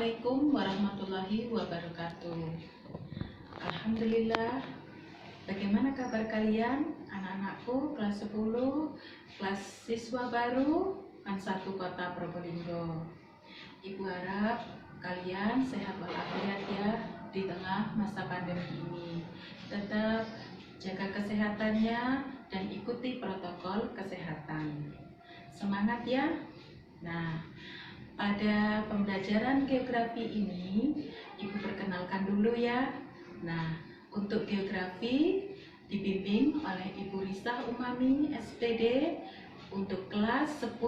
Assalamualaikum warahmatullahi wabarakatuh. Alhamdulillah. Bagaimana kabar kalian? Anak-anakku kelas 10, kelas siswa baru PAN 1 Kota Probolinggo. Ibu harap kalian sehat walafiat ya di tengah masa pandemi ini. Tetap jaga kesehatannya dan ikuti protokol kesehatan. Semangat ya. Nah, pada pembelajaran geografi ini, Ibu perkenalkan dulu ya. Nah, untuk geografi dibimbing oleh Ibu Risa Umami, SPD, untuk kelas 10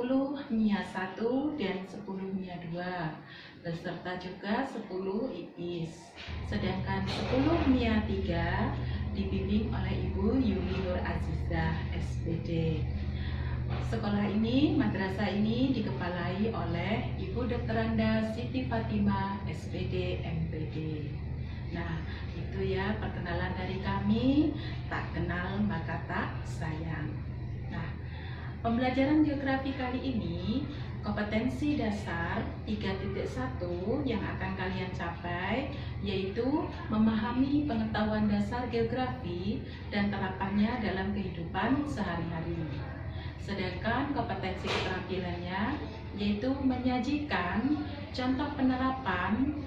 MIA 1 dan 10 MIA 2, beserta juga 10 IPIS. Sedangkan 10 MIA 3 dibimbing oleh Ibu Yuli Nur Azizah, SPD. Sekolah ini, madrasah ini dikepalai oleh Ibu Dr. Anda Siti Fatimah, SPD, MPD. Nah, itu ya perkenalan dari kami. Tak kenal maka tak sayang. Nah, pembelajaran geografi kali ini, kompetensi dasar 3.1 yang akan kalian capai yaitu memahami pengetahuan dasar geografi dan terapannya dalam kehidupan sehari-hari. Sedangkan kompetensi keterampilannya yaitu menyajikan contoh penerapan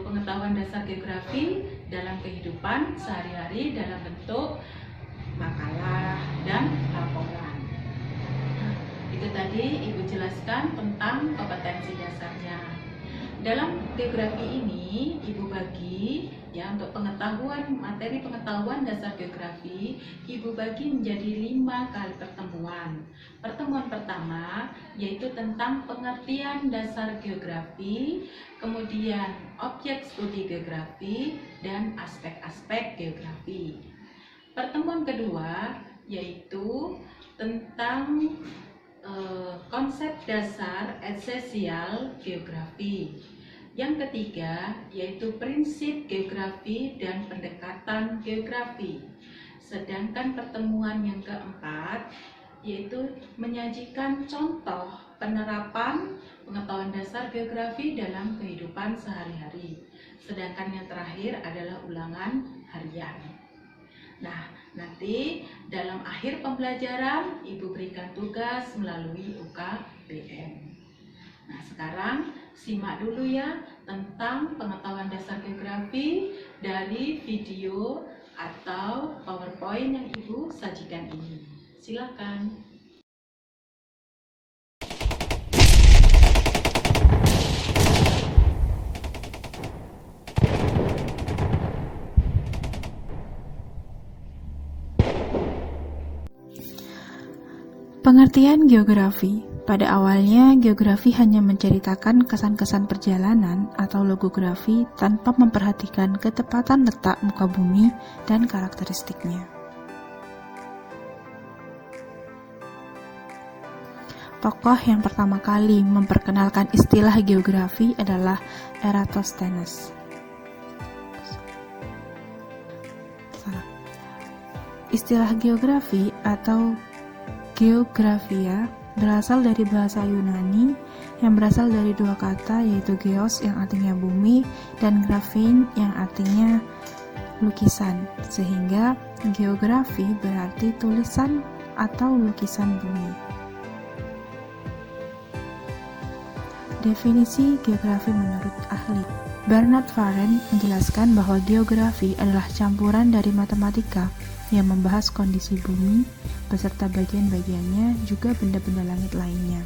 pengetahuan dasar geografi dalam kehidupan sehari-hari dalam bentuk makalah dan laporan. Itu tadi Ibu jelaskan tentang kompetensi dasarnya. Dalam geografi ini Ibu bagi ya untuk pengetahuan materi pengetahuan dasar geografi Ibu bagi menjadi 5 kali pertemuan. Pertemuan pertama yaitu tentang pengertian dasar geografi, kemudian objek studi geografi dan aspek-aspek geografi. Pertemuan kedua yaitu tentang konsep dasar esensial geografi. Yang ketiga yaitu prinsip geografi dan pendekatan geografi. Sedangkan pertemuan yang keempat yaitu menyajikan contoh penerapan pengetahuan dasar geografi dalam kehidupan sehari-hari. Sedangkan yang terakhir adalah ulangan harian. Nah, nanti dalam akhir pembelajaran Ibu berikan tugas melalui UKBM. Nah, sekarang simak dulu ya tentang pengetahuan dasar geografi dari video atau PowerPoint yang Ibu sajikan ini. Silakan. Pengertian geografi. Pada awalnya, geografi hanya menceritakan kesan-kesan perjalanan atau logografi tanpa memperhatikan ketepatan letak muka bumi dan karakteristiknya. Tokoh yang pertama kali memperkenalkan istilah geografi adalah Eratosthenes. Istilah geografi atau geografia berasal dari bahasa Yunani yang berasal dari dua kata yaitu geos yang artinya bumi dan graphein yang artinya lukisan, sehingga geografi berarti tulisan atau lukisan bumi. Definisi geografi menurut ahli Bernard Farren menjelaskan bahwa geografi adalah campuran dari matematika yang membahas kondisi bumi beserta bagian-bagiannya juga benda-benda langit lainnya.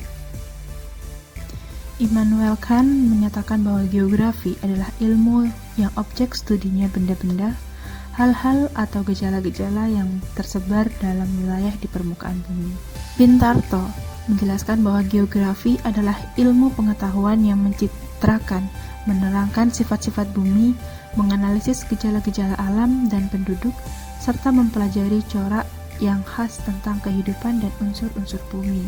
Immanuel Kant menyatakan bahwa geografi adalah ilmu yang objek studinya benda-benda, hal-hal atau gejala-gejala yang tersebar dalam wilayah di permukaan bumi. Pintarto menjelaskan bahwa geografi adalah ilmu pengetahuan yang mencitrakan, menerangkan sifat-sifat bumi, menganalisis gejala-gejala alam dan penduduk, serta mempelajari corak yang khas tentang kehidupan dan unsur-unsur bumi.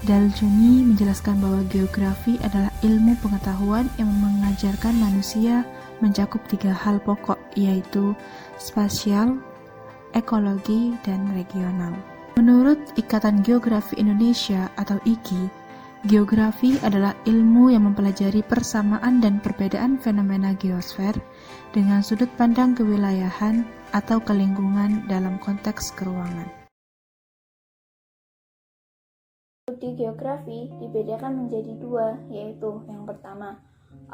Daljuni menjelaskan bahwa geografi adalah ilmu pengetahuan yang mengajarkan manusia mencakup 3 hal pokok, yaitu spasial, ekologi, dan regional. Menurut Ikatan Geografi Indonesia atau IGI, Geografi adalah ilmu yang mempelajari persamaan dan perbedaan fenomena geosfer dengan sudut pandang kewilayahan atau kelingkungan dalam konteks keruangan. Studi geografi dibedakan menjadi dua, yaitu yang pertama,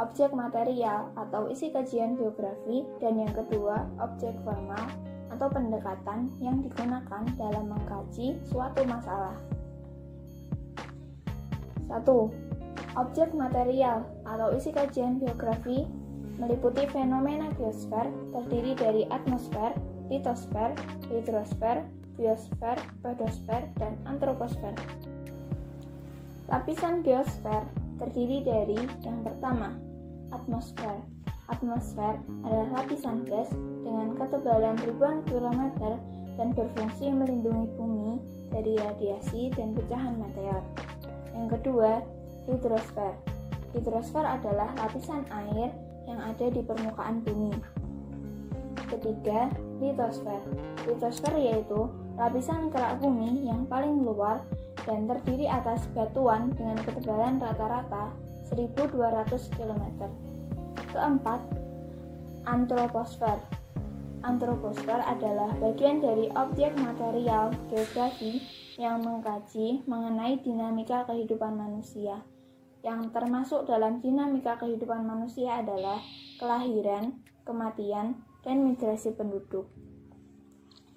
objek material atau isi kajian geografi, dan yang kedua, objek formal atau pendekatan yang digunakan dalam mengkaji suatu masalah. 1. Objek material atau isi kajian geografi meliputi fenomena geosfer terdiri dari atmosfer, litosfer, hidrosfer, biosfer, pedosfer, dan antroposfer. Lapisan geosfer terdiri dari yang pertama, atmosfer. Atmosfer adalah lapisan gas dengan ketebalan ribuan kilometer dan berfungsi melindungi bumi dari radiasi dan pecahan meteor. Yang kedua, hidrosfer. Hidrosfer adalah lapisan air yang ada di permukaan bumi. Ketiga, litosfer. Litosfer yaitu lapisan kerak bumi yang paling luar dan terdiri atas batuan dengan ketebalan rata-rata 1200 km. Keempat, antroposfer. Antroposfer adalah bagian dari objek material geografi yang mengkaji mengenai dinamika kehidupan manusia. Yang termasuk dalam dinamika kehidupan manusia adalah kelahiran, kematian, dan migrasi penduduk.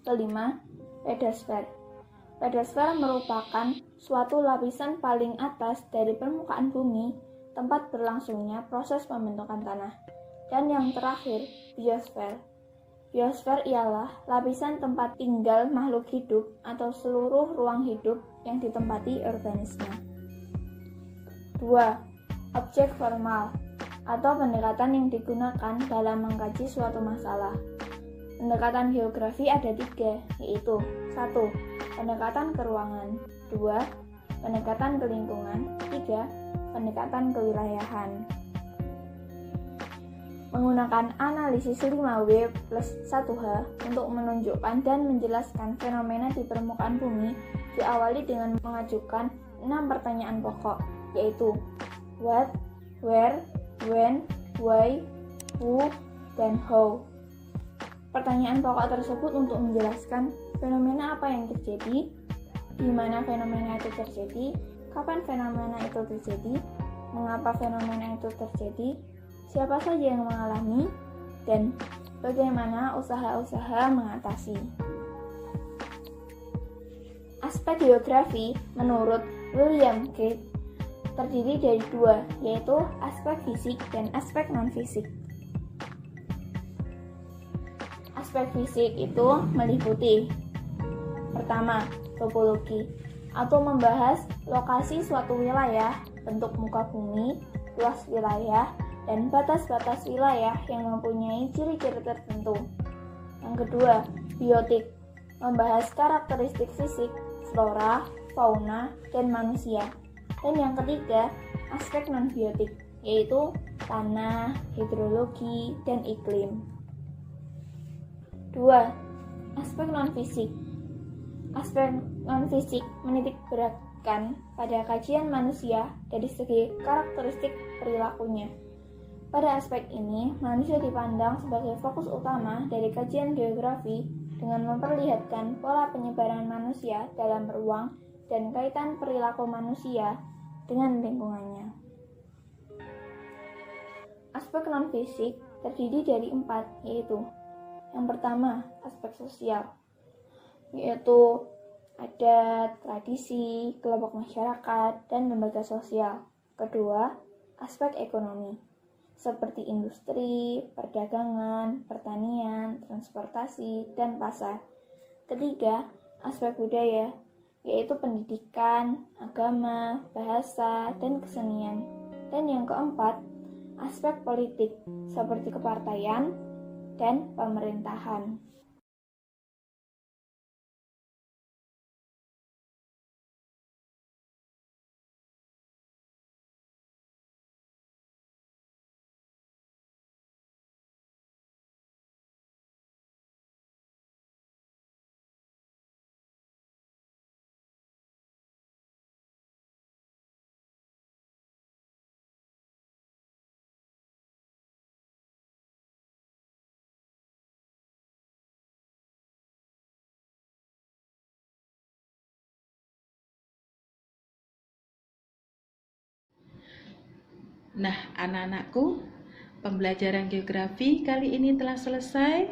Kelima, pedosfer. Pedosfer merupakan suatu lapisan paling atas dari permukaan bumi, tempat berlangsungnya proses pembentukan tanah. Dan yang terakhir, biosfer. Biosfer ialah lapisan tempat tinggal makhluk hidup atau seluruh ruang hidup yang ditempati organisme. 2. Objek formal atau pendekatan yang digunakan dalam mengkaji suatu masalah. Pendekatan geografi ada 3, yaitu 1. Pendekatan keruangan, 2. Pendekatan ke lingkungan, 3. Pendekatan kewilayahan. Menggunakan analisis 5W plus 1H untuk menunjukkan dan menjelaskan fenomena di permukaan bumi diawali dengan mengajukan 6 pertanyaan pokok, yaitu what, where, when, why, who, dan how. Pertanyaan pokok tersebut untuk menjelaskan fenomena apa yang terjadi, di mana fenomena itu terjadi, kapan fenomena itu terjadi, mengapa fenomena itu terjadi, siapa saja yang mengalami, dan bagaimana usaha-usaha mengatasi. Aspek geografi menurut William Gate terdiri dari 2, yaitu aspek fisik dan aspek non-fisik. Aspek fisik itu meliputi pertama, topologi atau membahas lokasi suatu wilayah, bentuk muka bumi, luas wilayah, dan batas-batas wilayah yang mempunyai ciri-ciri tertentu. Yang kedua, biotik, membahas karakteristik fisik, flora, fauna, dan manusia. Dan yang ketiga, aspek non-biotik, yaitu tanah, hidrologi, dan iklim. 2. Aspek non-fisik. Aspek non-fisik menitik beratkan pada kajian manusia dari segi karakteristik perilakunya. Pada aspek ini, manusia dipandang sebagai fokus utama dari kajian geografi dengan memperlihatkan pola penyebaran manusia dalam ruang dan kaitan perilaku manusia dengan lingkungannya. Aspek non-fisik terdiri dari 4, yaitu yang pertama, aspek sosial, yaitu adat, tradisi, kelompok masyarakat, dan lembaga sosial. Kedua, aspek ekonomi, seperti industri, perdagangan, pertanian, transportasi, dan pasar. Ketiga, aspek budaya, yaitu pendidikan, agama, bahasa, dan kesenian. Dan yang keempat, aspek politik, seperti kepartaian dan pemerintahan. Nah, anak-anakku, pembelajaran geografi kali ini telah selesai.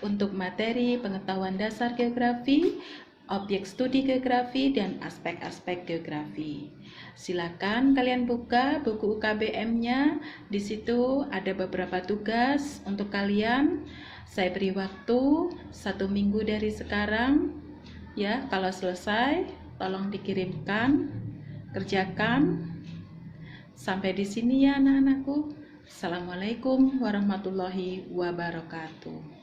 Untuk materi pengetahuan dasar geografi, objek studi geografi, dan aspek-aspek geografi. Silakan kalian buka buku UKBM-nya. Di situ ada beberapa tugas untuk kalian. Saya beri waktu 1 minggu dari sekarang. Ya, kalau selesai, tolong dikirimkan, kerjakan. Sampai di sini ya anak-anakku. Assalamualaikum warahmatullahi wabarakatuh.